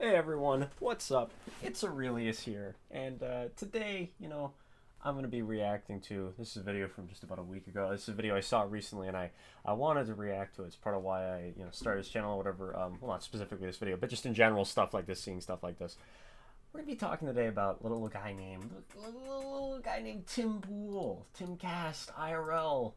Hey everyone, what's up? It's Aurelius here, and today, I'm going to be reacting to, this is a video from just about a week ago. This is a video I saw recently, and I wanted to react to it. It's part of why I, started this channel or whatever. Well, not specifically this video, but just in general, stuff like this, seeing stuff like this. We're going to be talking today about a little guy named Tim Pool, Tim Cast, IRL.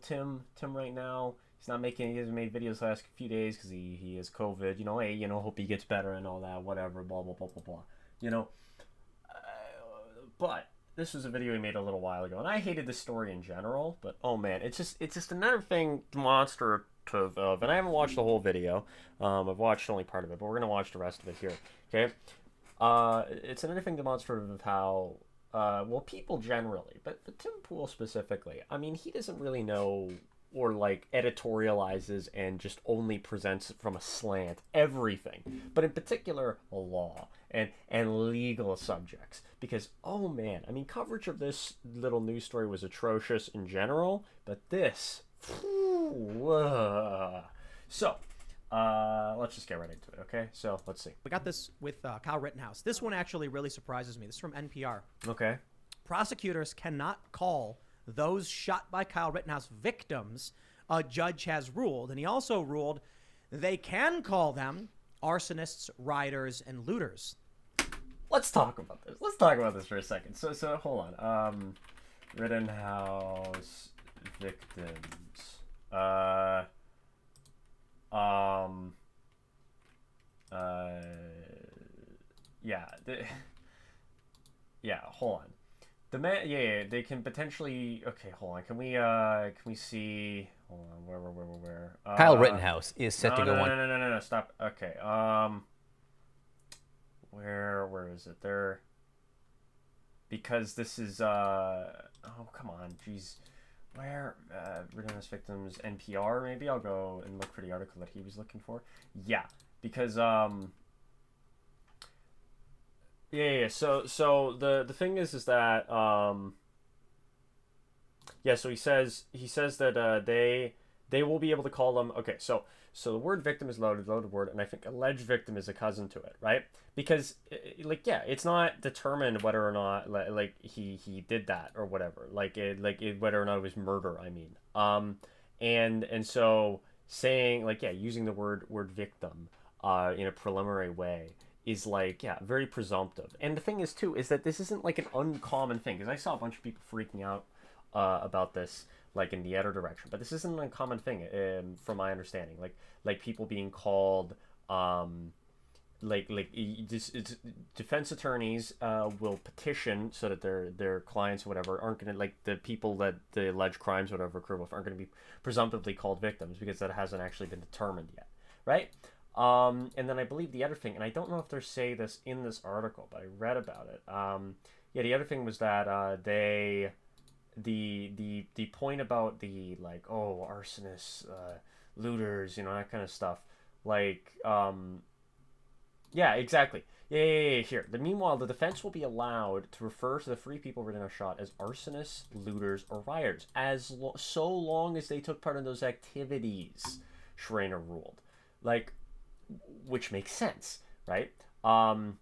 Tim right now, he hasn't made videos the last few days because he has COVID. Hey, hope he gets better and all that, whatever, blah, blah, blah, blah, blah. But this was a video he made a little while ago, and I hated the story in general, but oh man, it's just another thing demonstrative of, and I haven't watched the whole video. I've watched only part of it, but we're going to watch the rest of it here, okay? It's another thing demonstrative of how, well, people generally, but Tim Pool specifically, I mean, he doesn't really know or like editorializes and just only presents from a slant everything, but in particular law and legal subjects, because oh man, I mean, coverage of this little news story was atrocious in general, but this, so let's just get right into it, okay? So let's see. We got this with Kyle Rittenhouse. This one actually really surprises me. This is from NPR. Okay. Prosecutors cannot call those shot by Kyle Rittenhouse victims, a judge has ruled. And he also ruled they can call them arsonists, rioters, and looters. Let's talk about this. Let's talk about this for a second. So hold on. Rittenhouse victims. Yeah, hold on. The man, yeah, they can potentially. Okay, hold on. Can we see? Hold on, where? Kyle Rittenhouse is set to go on. No, stop. Okay, where is it? There. Because this is oh, come on, jeez. Where Rittenhouse victims, NPR? Maybe I'll go and look for the article that he was looking for. Yeah, because Yeah. So the thing is that yeah. So he says that they will be able to call them. Okay. So the word victim is loaded word, and I think alleged victim is a cousin to it, right? Because like yeah, it's not determined whether or not like he did that or whatever. Whether or not it was murder. I mean, and so saying like yeah, using the word victim in a preliminary way is like, yeah, very presumptive. And the thing is, too, is that this isn't like an uncommon thing, because I saw a bunch of people freaking out about this, like in the other direction, but this isn't an uncommon thing from my understanding. Like people being called, defense attorneys will petition so that their clients or whatever aren't going to, like the people that the alleged crimes or whatever occur with aren't going to be presumptively called victims, because that hasn't actually been determined yet, right? And then I believe the other thing, and I don't know if they say this in this article, but I read about it. Yeah, the other thing was that the point about the like, oh, arsonists, looters, that kind of stuff. Like, yeah, exactly. Yeah. Here. Meanwhile, the defense will be allowed to refer to the three people Rittenhouse shot as arsonists, looters, or rioters, so long as they took part in those activities. Schreiner ruled. Like, which makes sense, right? Yeah,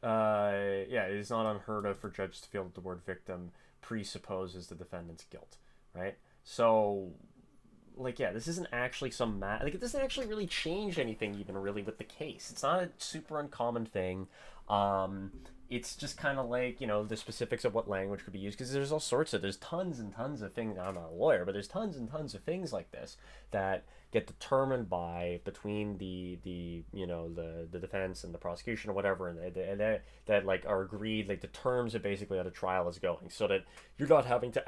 it is not unheard of for judges to feel that the word victim presupposes the defendant's guilt, right? So, like, yeah, this isn't actually it doesn't actually really change anything even really with the case. It's not a super uncommon thing. It's just kind of like, the specifics of what language could be used, because there's tons and tons of things. I'm not a lawyer, but there's tons and tons of things like this that get determined between the defense and the prosecution or whatever, and that like are agreed, like the terms of basically how the trial is going, so that you're not having to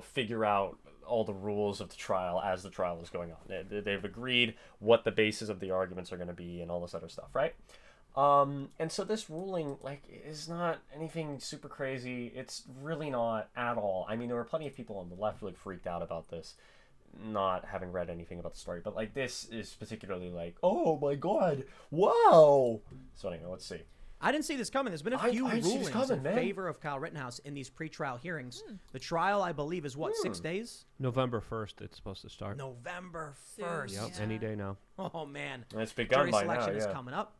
figure out all the rules of the trial as the trial is going on. They've agreed what the basis of the arguments are going to be and all this other stuff, right? And so this ruling, like, is not anything super crazy. It's really not at all. I mean, there were plenty of people on the left really freaked out about this, not having read anything about the story. But, like, this is particularly like, oh, my God, wow. So, anyway, let's see. I didn't see this coming. There's been a few rulings in favor of Kyle Rittenhouse in these pretrial hearings. The trial, I believe, is what, 6 days? November 1st, it's supposed to start. November 1st. Yep, any day now. Oh, man. And it's begun Jury by selection now, is yeah. coming up.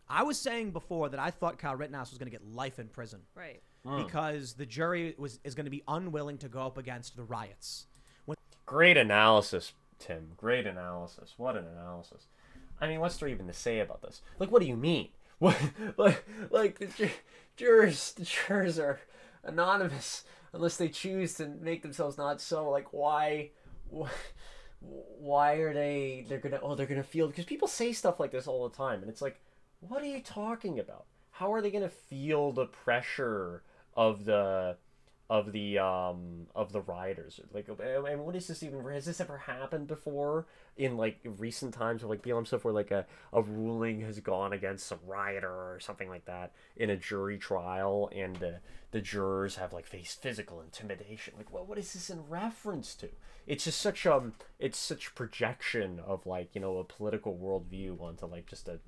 I was saying before that I thought Kyle Rittenhouse was going to get life in prison. Right. Because the jury is going to be unwilling to go up against the riots. Great analysis, Tim. Great analysis. What an analysis. I mean, what's there even to say about this? Like, what do you mean? What, like the jurors are anonymous unless they choose to make themselves not so. Like, why are they're gonna feel, because people say stuff like this all the time, and it's like, what are you talking about? How are they gonna feel the pressure of the rioters? Like, and what is this even? Has this ever happened before in like recent times of like BLM stuff, where like a ruling has gone against some rioter or something like that in a jury trial, and the jurors have like faced physical intimidation? Like, what is this in reference to? It's just such projection of, like, you know, a political worldview onto like just a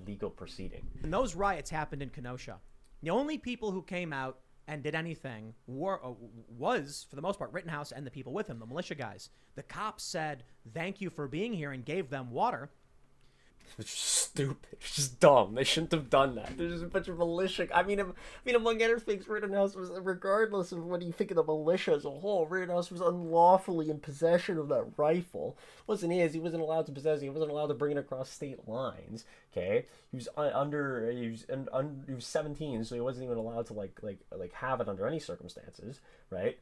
legal proceeding. And those riots happened in Kenosha. The only people who came out and did anything was, for the most part, Rittenhouse and the people with him, the militia guys. The cops said, "Thank you for being here," and gave them water. It's just stupid. It's just dumb. They shouldn't have done that. There's just a bunch of militia. I mean, among other things, Rittenhouse was, regardless of what you think of the militia as a whole, Rittenhouse was unlawfully in possession of that rifle. Wasn't his. He wasn't allowed to possess it. He wasn't allowed to bring it across state lines. Okay, he was he was 17, so he wasn't even allowed to like have it under any circumstances, right?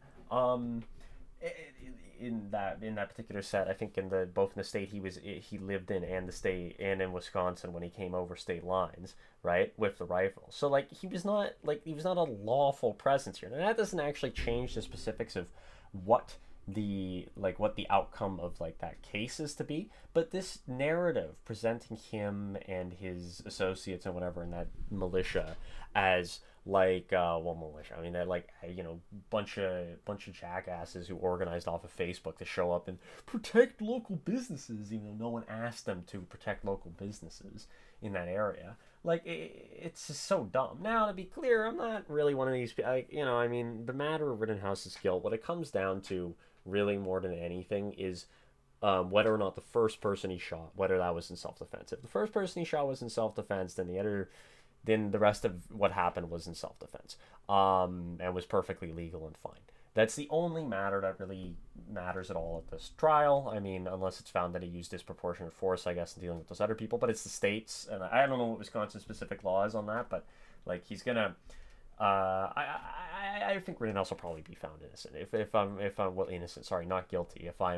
In that particular set, I think both in the state he lived in and the state and in Wisconsin when he came over state lines, right, with the rifle. So like he was not a lawful presence here. And that doesn't actually change the specifics of what the outcome of like that case is to be, but this narrative presenting him and his associates and whatever in that militia as like militia. I mean, they're like, you know, bunch of jackasses who organized off of Facebook to show up and protect local businesses. You know, no one asked them to protect local businesses in that area. Like, it's just so dumb. Now, to be clear, I'm not really one of these. I mean, the matter of Rittenhouse's guilt, what it comes down to, really more than anything, is whether or not the first person he shot, whether that was in self-defense. If the first person he shot was in self-defense, then the rest of what happened was in self-defense, and was perfectly legal and fine. That's the only matter that really matters at all at this trial. I mean, unless it's found that he used disproportionate force, I guess, in dealing with those other people. But it's the states, and I don't know what Wisconsin's specific law is on that, but like he's gonna. I think Rittenhouse will probably be found innocent. If I'm innocent. Sorry, not guilty. If I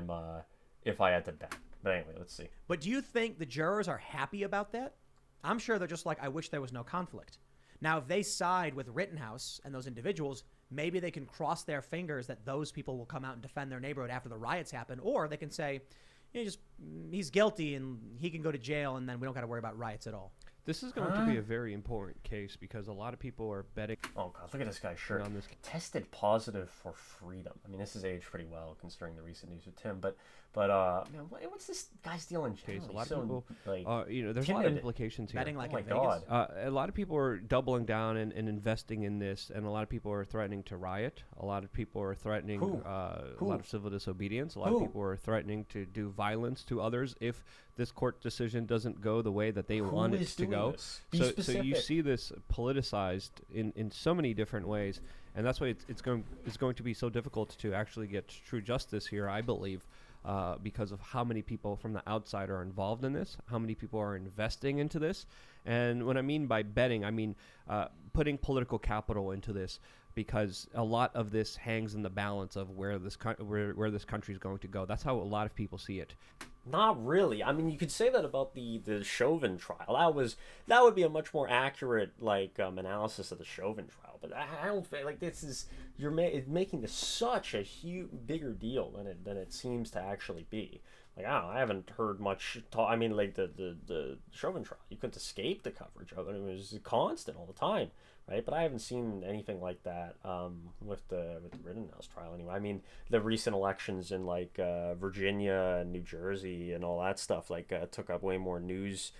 had to bet. But anyway, let's see. But do you think the jurors are happy about that? I'm sure they're just like, I wish there was no conflict. Now, if they side with Rittenhouse and those individuals, maybe they can cross their fingers that those people will come out and defend their neighborhood after the riots happen, or they can say, he's guilty and he can go to jail, and then we don't got to worry about riots at all. This is going to be a very important case because a lot of people are betting. Oh God, look at this guy's shirt. On this. Tested positive for freedom. I mean, this has aged pretty well considering the recent news with Tim. But man, what's this guy's deal in general? A lot of people, like, there's a lot of implications here. Betting like oh my in Vegas. God. A lot of people are doubling down and investing in this, and a lot of people are threatening to riot. A lot of people are threatening a lot of civil disobedience. A lot of people are threatening to do violence to others if this court decision doesn't go the way that they want it to go. So you see this politicized in so many different ways, and that's why it's going to be so difficult to actually get true justice here, I believe. Because of how many people from the outside are involved in this, how many people are investing into this. And what I mean by betting, I mean putting political capital into this, because a lot of this hangs in the balance of where this country is going to go. That's how a lot of people see it. Not really. I mean, you could say that about the Chauvin trial. That would be a much more accurate analysis of the Chauvin trial. But I don't feel like this is making this such a huge bigger deal than it seems to actually be. Like, I don't know, I haven't heard much talk. I mean, like the Chauvin trial, you couldn't escape the coverage of it. It was constant all the time, right? But I haven't seen anything like that with the Rittenhouse trial anyway. I mean, the recent elections in like Virginia and New Jersey and all that stuff took up way more news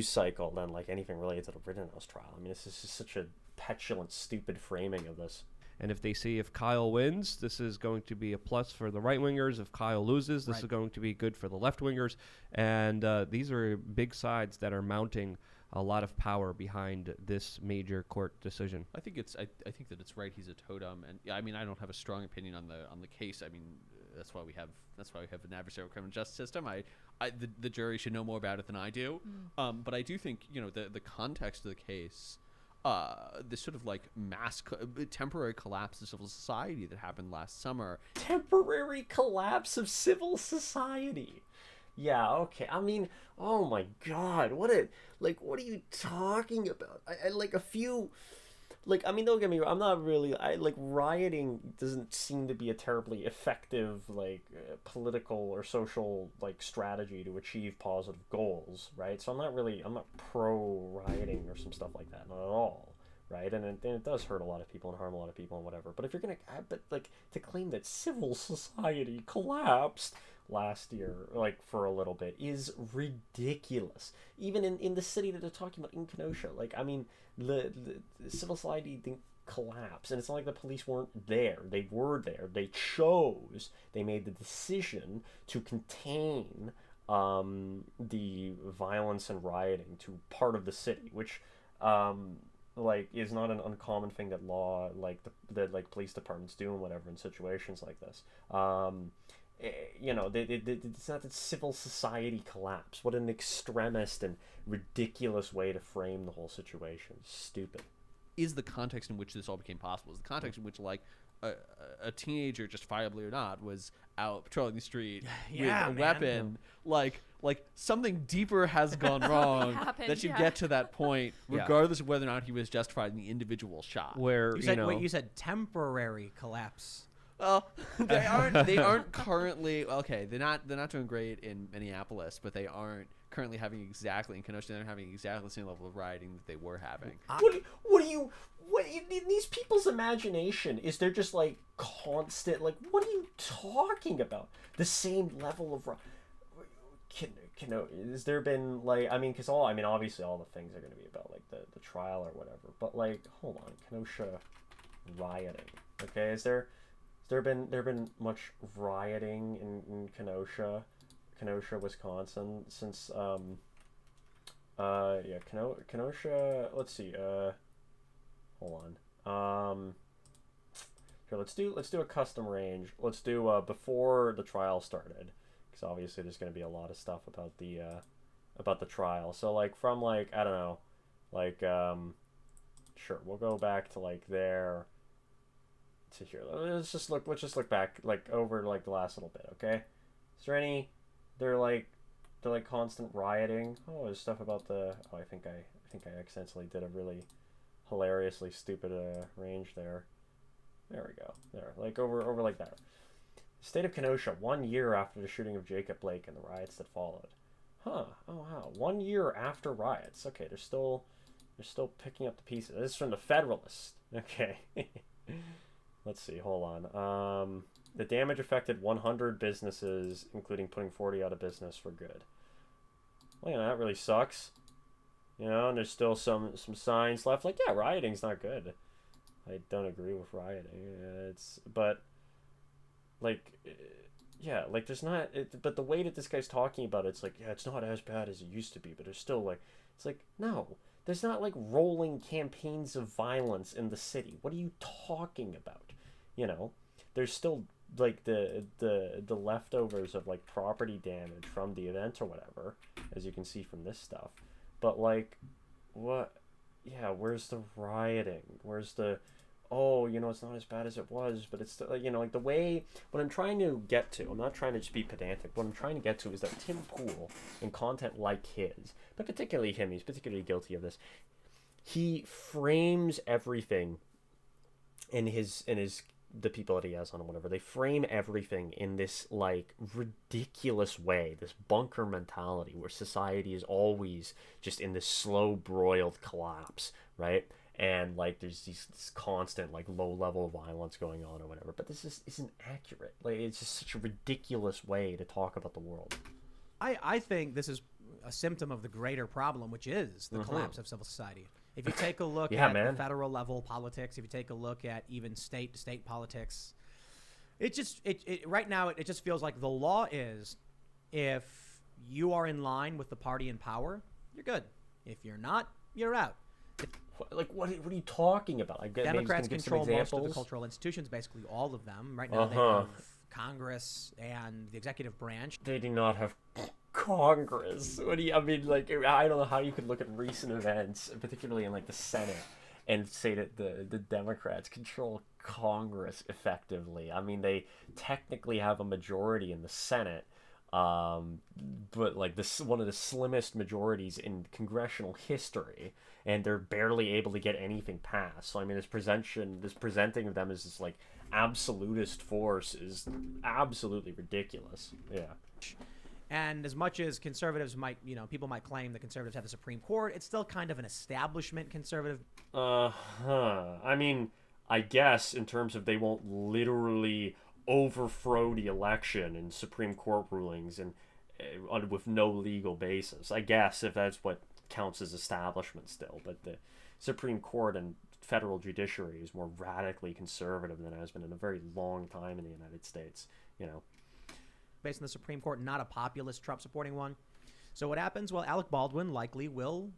cycle than like anything related to the Rittenhouse trial. I mean, this is just such a petulant, stupid framing of this. And if Kyle wins, this is going to be a plus for the right-wingers. If Kyle loses, this is going to be good for the left-wingers. And these are big sides that are mounting a lot of power behind this major court decision. I think think that it's right. He's a totem, and I mean, I don't have a strong opinion on the case. I mean, that's why we have an adversarial criminal justice system. The jury should know more about it than I do. But I do think the context of the case, this sort of like temporary collapse of civil society that happened last summer. Temporary collapse of civil society. Yeah, okay. I mean, oh my God, what are you talking about? I like a few, I mean, don't get me wrong, I'm not really, rioting doesn't seem to be a terribly effective, political or social, strategy to achieve positive goals, right? So I'm not pro-rioting or some stuff like that, not at all, right? And it does hurt a lot of people and harm a lot of people and whatever. But if you're gonna, to claim that civil society collapsed last year, for a little bit, is ridiculous. Even in the city that they're talking about, in Kenosha, I mean, the civil society didn't collapse, and it's not like the police weren't there. They were there. They made the decision to contain the violence and rioting to part of the city, which is not an uncommon thing that that police departments do and whatever in situations like this. It's not that civil society collapse. What an extremist and ridiculous way to frame the whole situation. Stupid. Is the context in which this all became possible? Is the context in which a teenager, justifiably or not, was out patrolling the street with a weapon? Like something deeper has gone wrong happened, that you get to that point, regardless of whether or not he was justified in the individual shot. Where you said temporary collapse. Well, they aren't currently okay. They're not doing great in Minneapolis, but they aren't currently having exactly in Kenosha. They're having exactly the same level of rioting that they were having. What in these people's imagination is there just constant what are you talking about? The same level of has there been because obviously all the things are going to be about the trial or whatever, but hold on, Kenosha rioting, okay? Has there been much rioting in Kenosha, Wisconsin since Kenosha, let's see, hold on, here, let's do a custom range. Let's do before the trial started, because obviously there's going to be a lot of stuff about the trial. So from I don't know, sure, we'll go back to there to here. Let's just look back over the last little bit, okay? Is there any they're constant rioting? Oh, there's stuff about I think I accidentally did a really hilariously stupid range there. There we go. There. Over like that. State of Kenosha, 1 year after the shooting of Jacob Blake and the riots that followed. Huh. Oh wow. 1 year after riots. Okay, they're still picking up the pieces. This is from the Federalist. Okay. Let's see, hold on. The damage affected 100 businesses, including putting 40 out of business for good. Well, that really sucks. And there's still some signs left. Rioting's not good. I don't agree with rioting. There's not... but the way that this guy's talking about it's it's not as bad as it used to be, but there's still, no. There's not, rolling campaigns of violence in the city. What are you talking about? There's still, the leftovers of, property damage from the event or whatever, as you can see from this stuff. But, what? Yeah, where's the rioting? Where's the... Oh, it's not as bad as it was, but it's still, the way... What I'm trying to get to, I'm not trying to just be pedantic, what I'm trying to get to is that Tim Pool, in content like his, but particularly him, he's particularly guilty of this, he frames everything in the people that he has on or whatever, they frame everything in this, ridiculous way, this bunker mentality, where society is always just in this slow, broiled collapse, right? And there's this constant low level violence going on or whatever, but this isn't accurate. It's just such a ridiculous way to talk about the world. I think this is a symptom of the greater problem, which is the collapse of civil society. If you take a look at the federal level politics, if you take a look at even state to state politics, right now it just feels like the law is, if you are in line with the party in power, you're good. If you're not, you're out. Like, what are you talking about? I get, Democrats maybe you can give some control most of the examples? cultural institutions, basically all of them. Right now, they Uh-huh. have Congress and the executive branch. They do not have Congress. What do you? I mean, like, I don't know how you could look at recent events, particularly in like the Senate, and say that the Democrats control Congress effectively. I mean, they technically have a majority in the Senate, but like this one of the slimmest majorities in congressional history, and they're barely able to get anything passed. So I mean, this presenting of them as this like absolutist force is absolutely ridiculous. Yeah. And as much as conservatives might, people might claim that conservatives have the Supreme Court, it's still kind of an establishment conservative. I mean, I guess in terms of they won't literally overthrow the election in Supreme Court rulings and with no legal basis. I guess if that's what counts as establishment still, but the Supreme Court and federal judiciary is more radically conservative than it has been in a very long time in the United States. Based on the Supreme Court, not a populist Trump supporting one. So what happens? Well, Alec Baldwin likely will,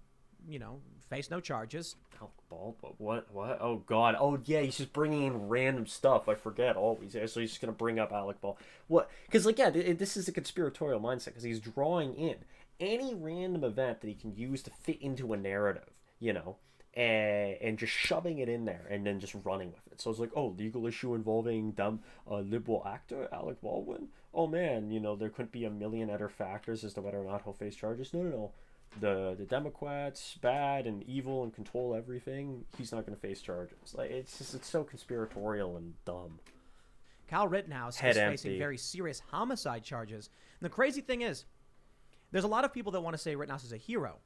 face no charges. Alec Baldwin? What? Oh, God. Oh, yeah, he's just bringing in random stuff. I forget always. So he's just going to bring up Alec Baldwin. What? Because, like, yeah, this is a conspiratorial mindset because he's drawing in any random event that he can use to fit into a narrative, and just shoving it in there and then just running with it. So it's like, oh, legal issue involving liberal actor Alec Baldwin. Oh man, there could be a million other factors as to whether or not he'll face charges. No. The Democrats bad and evil and control everything. He's not going to face charges. Like it's so conspiratorial and dumb. Kyle Rittenhouse is facing very serious homicide charges. And the crazy thing is, there's a lot of people that want to say Rittenhouse is a hero.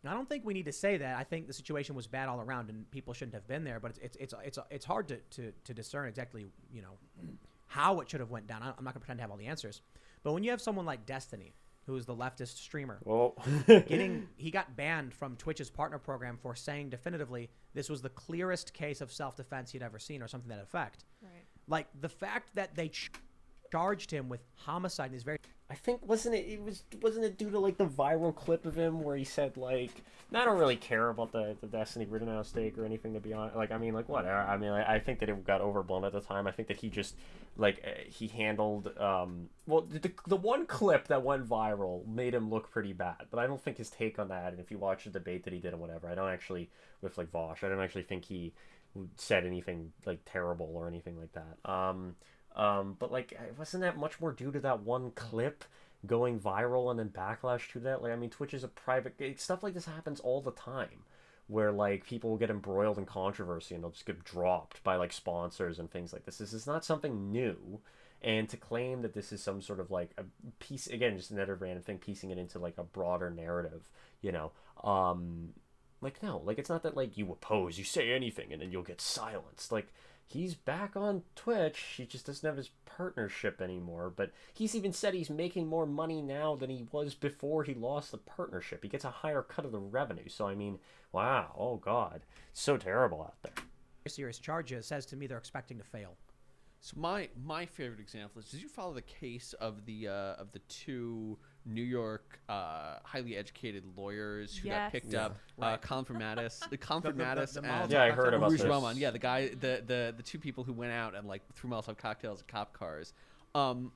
And I don't think we need to say that. I think the situation was bad all around, and people shouldn't have been there. But it's hard to discern exactly how it should have went down. I'm not gonna pretend to have all the answers. But when you have someone like Destiny, who is the leftist streamer, well, he got banned from Twitch's partner program for saying definitively this was the clearest case of self-defense he'd ever seen, or something to that effect. Right. Like the fact that they charged him with homicide is very. I think wasn't it due to like the viral clip of him where he said like, I don't really care about the Destiny Rittenhouse stake or anything, to be honest. Like, I mean, like whatever. I mean, I think that it got overblown at the time. I think that he just like he handled well the one clip that went viral made him look pretty bad, but I don't think his take on that. And if you watch the debate that he did and whatever, I don't actually with like Vosh, I don't actually think he said anything like terrible or anything like that. But like, wasn't that much more due to that one clip going viral and then backlash to that? Like, I mean, Twitch is a private, stuff like this happens all the time, where like people will get embroiled in controversy and they'll just get dropped by like sponsors and things like this. This is not something new, and to claim that this is some sort of like a piece, again, just another random thing, piecing it into like a broader narrative, like no, like it's not that like you oppose, you say anything and then you'll get silenced. Like, he's back on Twitch. He just doesn't have his partnership anymore. But he's even said he's making more money now than he was before he lost the partnership. He gets a higher cut of the revenue. So, I mean, wow. Oh, God. So terrible out there. Serious charges. Says to me they're expecting to fail. So my favorite example is, did you follow the case of the two New York highly educated lawyers who got picked up, Colin Mattis, and yeah, I heard about Rouge this. Roman, the guy, the two people who went out and like threw Molotov cocktails at cop cars. And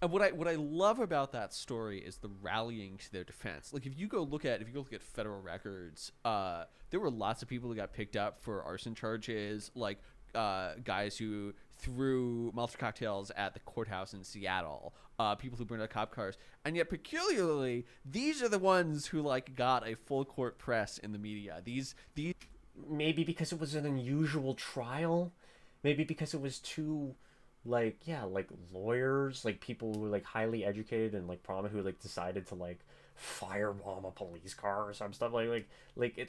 what I love about that story is the rallying to their defense. Like if you go look at federal records, there were lots of people who got picked up for arson charges, like guys who threw Molotov cocktails at the courthouse in Seattle, people who burned out cop cars, and yet peculiarly, these are the ones who like got a full court press in the media. These maybe because it was an unusual trial, maybe because it was too like lawyers, like people who were like highly educated and like prominent, who like decided to like firebomb a police car or some stuff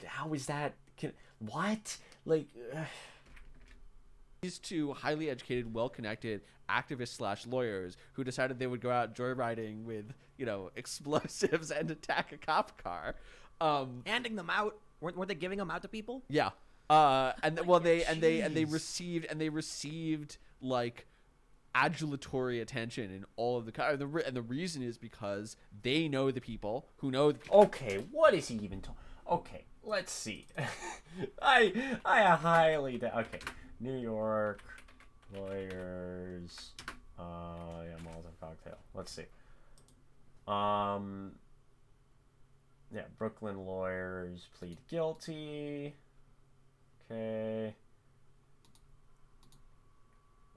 how is that what like these two highly educated, well-connected activists / lawyers who decided they would go out joyriding with, explosives and attack a cop car. Handing them out. Weren't they giving them out to people? Yeah. They received like adulatory attention in all of the and the reason is because they know the people who know the people. Okay, what is he even talking? Okay, let's see. I highly doubt. Okay, New York lawyers. Yeah, Molotov cocktail. Let's see. Yeah, Brooklyn lawyers plead guilty. Okay.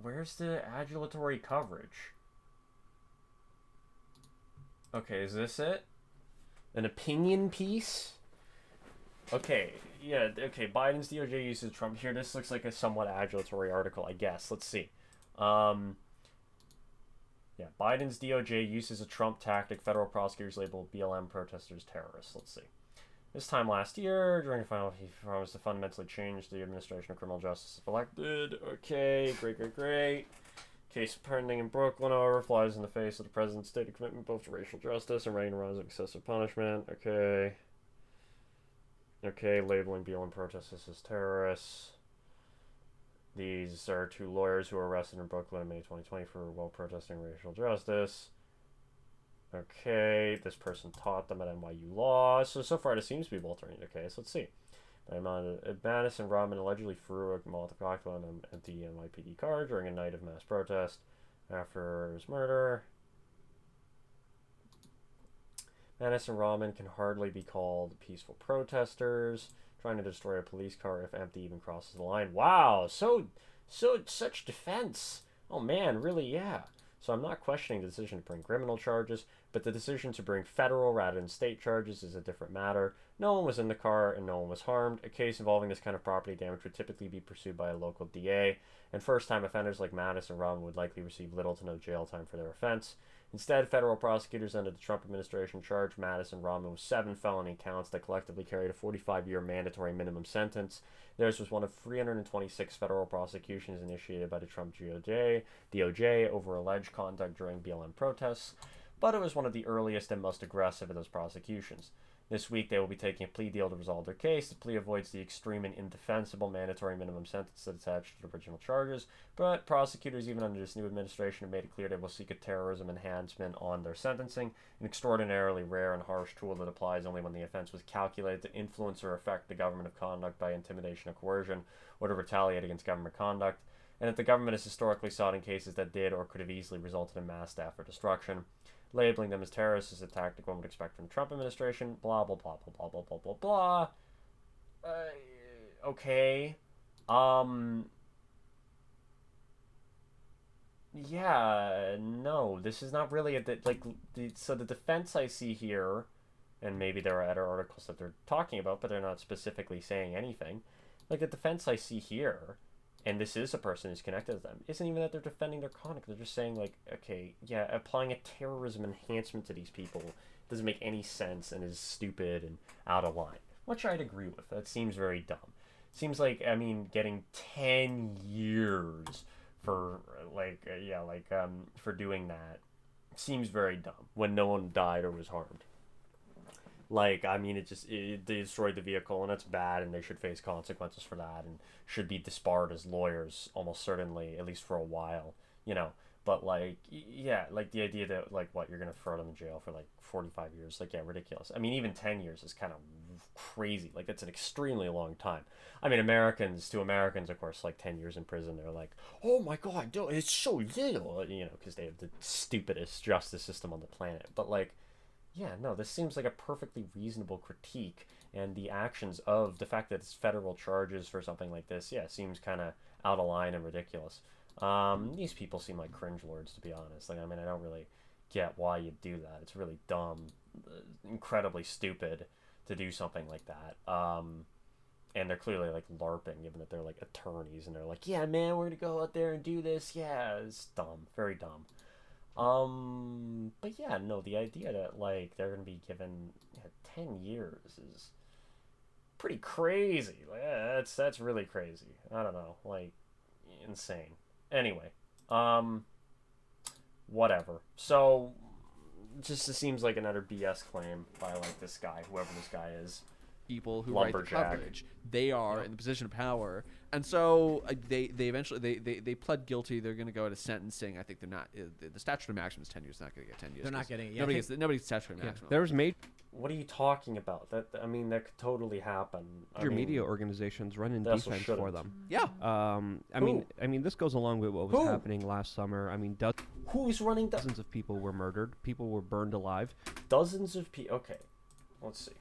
Where's the adulatory coverage? Okay, is this it? An opinion piece? Okay, yeah, okay, Biden's DOJ uses Trump here. This looks like a somewhat adulatory article, I guess. Let's see. Yeah, Biden's DOJ uses a Trump tactic. Federal prosecutors label BLM protesters terrorists. Let's see. This time last year, during the final, he promised to fundamentally change the administration of criminal justice if elected. Okay, great. Case pending in Brooklyn, however, flies in the face of the president's stated commitment both to racial justice and reigning rise of excessive punishment. Okay, labeling BLM protesters as terrorists. These are two lawyers who were arrested in Brooklyn in May 2020 for while protesting racial justice. Okay, this person taught them at NYU Law. So far this seems to be alternate. Okay, so let's see. Madison Rodman allegedly threw a Molotov cocktail on an empty NYPD car during a night of mass protest after his murder. Madison Rodman can hardly be called peaceful protesters. Trying to destroy a police car if empty even crosses the line. Wow, such defense. Oh man, really, yeah. So I'm not questioning the decision to bring criminal charges, but the decision to bring federal rather than state charges is a different matter. No one was in the car and no one was harmed. A case involving this kind of property damage would typically be pursued by a local DA, and first-time offenders like Madison Rodman would likely receive little to no jail time for their offense. Instead, federal prosecutors under the Trump administration charged Madison Rodman with 7 felony counts that collectively carried a 45-year mandatory minimum sentence. Theirs was one of 326 federal prosecutions initiated by the Trump DOJ over alleged conduct during BLM protests, but it was one of the earliest and most aggressive of those prosecutions. This week, they will be taking a plea deal to resolve their case. The plea avoids the extreme and indefensible mandatory minimum sentence that attached to the original charges, but prosecutors, even under this new administration, have made it clear they will seek a terrorism enhancement on their sentencing, an extraordinarily rare and harsh tool that applies only when the offense was calculated to influence or affect the government of conduct by intimidation or coercion, or to retaliate against government conduct, and that the government has historically sought in cases that did or could have easily resulted in mass death or destruction. Labeling them as terrorists is a tactic one would expect from the Trump administration. Blah, blah, blah, blah, blah, blah, blah, blah, blah. Okay. Yeah, no, this is not really so the defense I see here, and maybe there are other articles that they're talking about, but they're not specifically saying anything. Like, the defense I see here, and this is a person who's connected to them, isn't even that they're defending their conduct. They're just saying, like, okay, yeah, applying a terrorism enhancement to these people doesn't make any sense and is stupid and out of line, which I'd agree with. That seems very dumb. Seems like, I mean, getting 10 years for, for doing that seems very dumb when no one died or was harmed. Like, I mean, they destroyed the vehicle, and that's bad, and they should face consequences for that, and should be disbarred as lawyers, almost certainly, at least for a while, you know. But, like, yeah, like, the idea that, like, what, you're going to throw them in jail for, like, 45 years, like, yeah, ridiculous. I mean, even 10 years is kind of crazy. Like, that's an extremely long time. I mean, to Americans, of course, like, 10 years in prison, they're like, oh, my God, it's so little, you know, because they have the stupidest justice system on the planet. But, like, yeah, no, this seems like a perfectly reasonable critique, and the actions of the fact that it's federal charges for something like this, yeah, seems kind of out of line and ridiculous. These people seem like cringe lords, to be honest. Like, I mean, I don't really get why you do that. It's really dumb, incredibly stupid to do something like that. And they're clearly, like, LARPing, given that they're, like, attorneys, and they're like, yeah, man, we're gonna go out there and do this. Yeah, it's dumb, very dumb. But yeah, no, the idea that, like, they're gonna be given 10 years is pretty crazy. Like, that's really crazy. I don't know, like, insane. Anyway, whatever. So, just it seems like another BS claim by, like, this guy, whoever this guy is. people who write the Lumberjack. coverage. They are in the position of power, and so they eventually they pled guilty. They're going to go to sentencing. I think they're not. The statutory maximum is 10 years. Not going to get 10 years. They're not 'cause getting it. Yeah, Nobody I gets nobody's statutory maximum. There was What are you talking about? That could totally happen. I major mean, media organizations running that's what defense for shouldn't. them. Yeah. I mean, this goes along with what was Who? happening last summer. I mean, Who's running dozens of people were murdered. People were burned alive. dozens of people? Okay, let's see.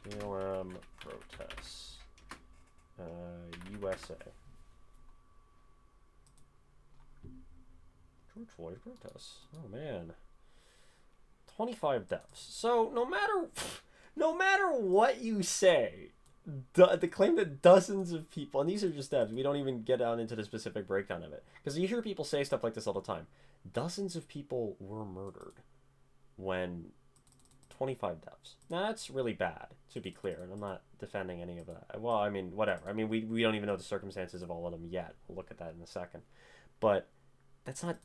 BLM protests, USA. George Floyd protests. Oh man, 25 deaths. So no matter what you say, the claim that dozens of people, and these are just deaths. We don't even get down into the specific breakdown of it, because you hear people say stuff like this all the time. Dozens of people were murdered when 25 deaths. Now that's really bad, to be clear, and I'm not defending any of that. Well, I mean, whatever. I mean, we don't even know the circumstances of all of them yet. We'll look at that in a second. But that's not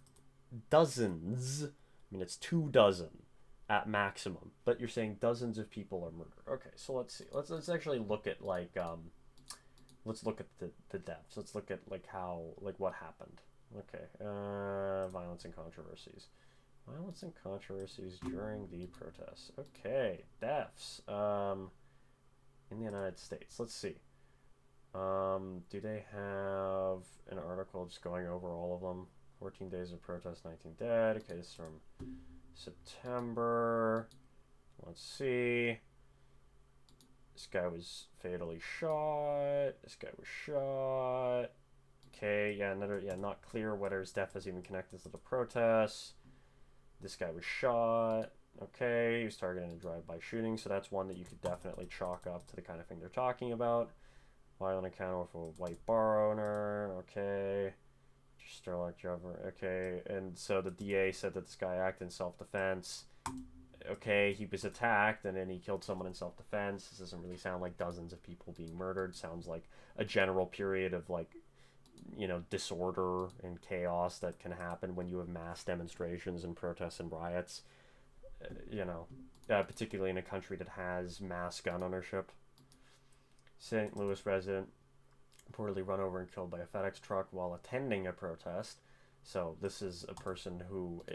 dozens. I mean, it's 24 at maximum. But you're saying dozens of people are murdered. Okay, so let's see. Let's actually look at let's look at the deaths. Let's look at what happened. Okay, violence and controversies. Violence and controversies during the protests. Okay, deaths. In the United States. Let's see. Do they have an article just going over all of them? 14 days of protest, 19 dead. Okay, this is from September. Let's see. This guy was fatally shot. This guy was shot. Okay, yeah, not clear whether his death is even connected to the protests. This guy was shot. Okay, he was targeted in a drive-by shooting, so that's one that you could definitely chalk up to the kind of thing they're talking about. Violent encounter with a white bar owner. Okay. Sterling Jumper. Okay, and so the DA said that this guy acted in self-defense. Okay, he was attacked and then he killed someone in self-defense. This doesn't really sound like dozens of people being murdered. Sounds like a general period of disorder and chaos that can happen when you have mass demonstrations and protests and riots. Particularly in a country that has mass gun ownership. St. Louis resident reportedly run over and killed by a FedEx truck while attending a protest. So this is a person who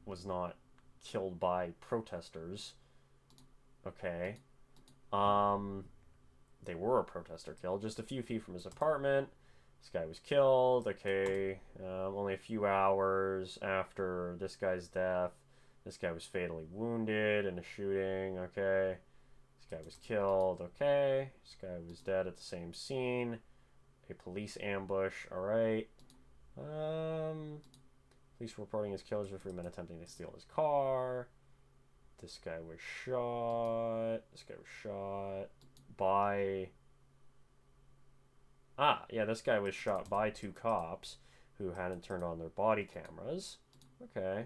was not killed by protesters. Okay. They were a protester killed just a few feet from his apartment. This guy was killed. Okay. Only a few hours after this guy's death, this guy was fatally wounded in a shooting. Okay. This guy was killed. Okay. This guy was dead at the same scene. A police ambush. Alright. Police reporting his killers with 3 men attempting to steal his car. This guy was shot. This guy was shot by... this guy was shot by 2 cops who hadn't turned on their body cameras. Okay.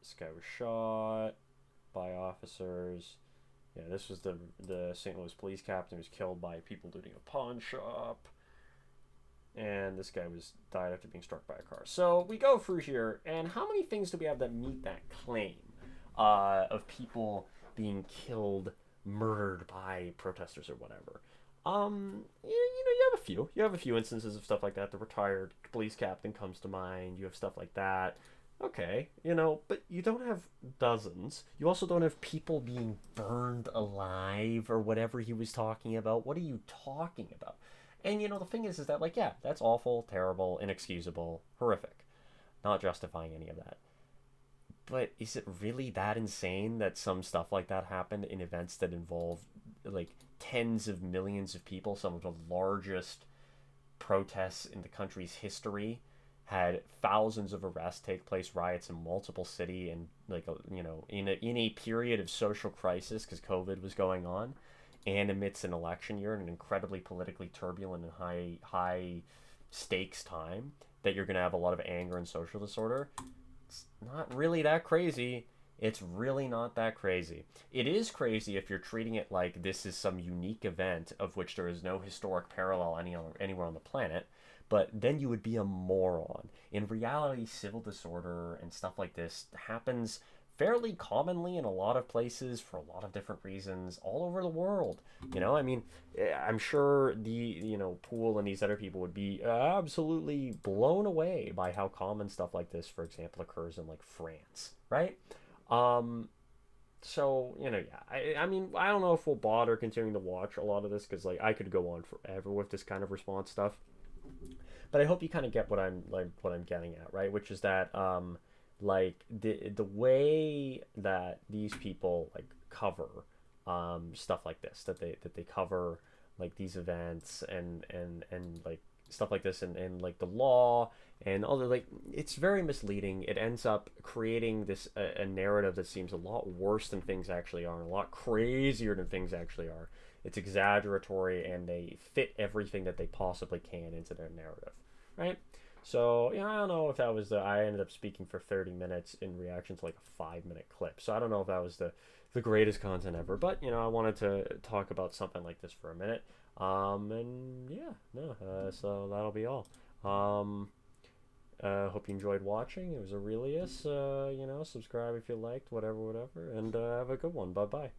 This guy was shot by officers. Yeah, this was the St. Louis police captain who was killed by people looting a pawn shop. And this guy died after being struck by a car. So we go through here, and how many things do we have that meet that claim of people being killed, murdered by protesters or whatever? You have a few. You have a few instances of stuff like that. The retired police captain comes to mind. You have stuff like that. Okay, but you don't have dozens. You also don't have people being burned alive or whatever he was talking about. What are you talking about? And, the thing is that, that's awful, terrible, inexcusable, horrific. Not justifying any of that. But is it really that insane that some stuff like that happened in events that involve, tens of millions of people, some of the largest protests in the country's history, had thousands of arrests take place, riots in multiple cities, and, in a period of social crisis because COVID was going on, and amidst an election year and an incredibly politically turbulent and high stakes time, that you're going to have a lot of anger and social disorder? It's not really that crazy. It's really not that crazy. It is crazy if you're treating it like this is some unique event of which there is no historic parallel anywhere on the planet, but then you would be a moron. In reality, civil disorder and stuff like this happens fairly commonly in a lot of places for a lot of different reasons all over the world. You know, I mean, I'm sure Poole and these other people would be absolutely blown away by how common stuff like this, for example, occurs in like France, right? So, yeah, I mean, I don't know if we'll bother continuing to watch a lot of this, because like I could go on forever with this kind of response stuff. But I hope you kind of get what I'm getting at, right? Which is that like the way that these people like cover stuff like this, that they cover like these events and like stuff like this, and like the law and other, like, it's very misleading. It ends up creating this a narrative that seems a lot worse than things actually are, and a lot crazier than things actually are. It's exaggeratory, and they fit everything that they possibly can into their narrative, right? So, I don't know if that was I ended up speaking for 30 minutes in reaction to like a 5-minute clip. So I don't know if that was the greatest content ever, but, I wanted to talk about something like this for a minute. And yeah, no, so that'll be all. Hope you enjoyed watching. It was Aurelius. Subscribe if you liked, whatever, and have a good one. Bye-bye.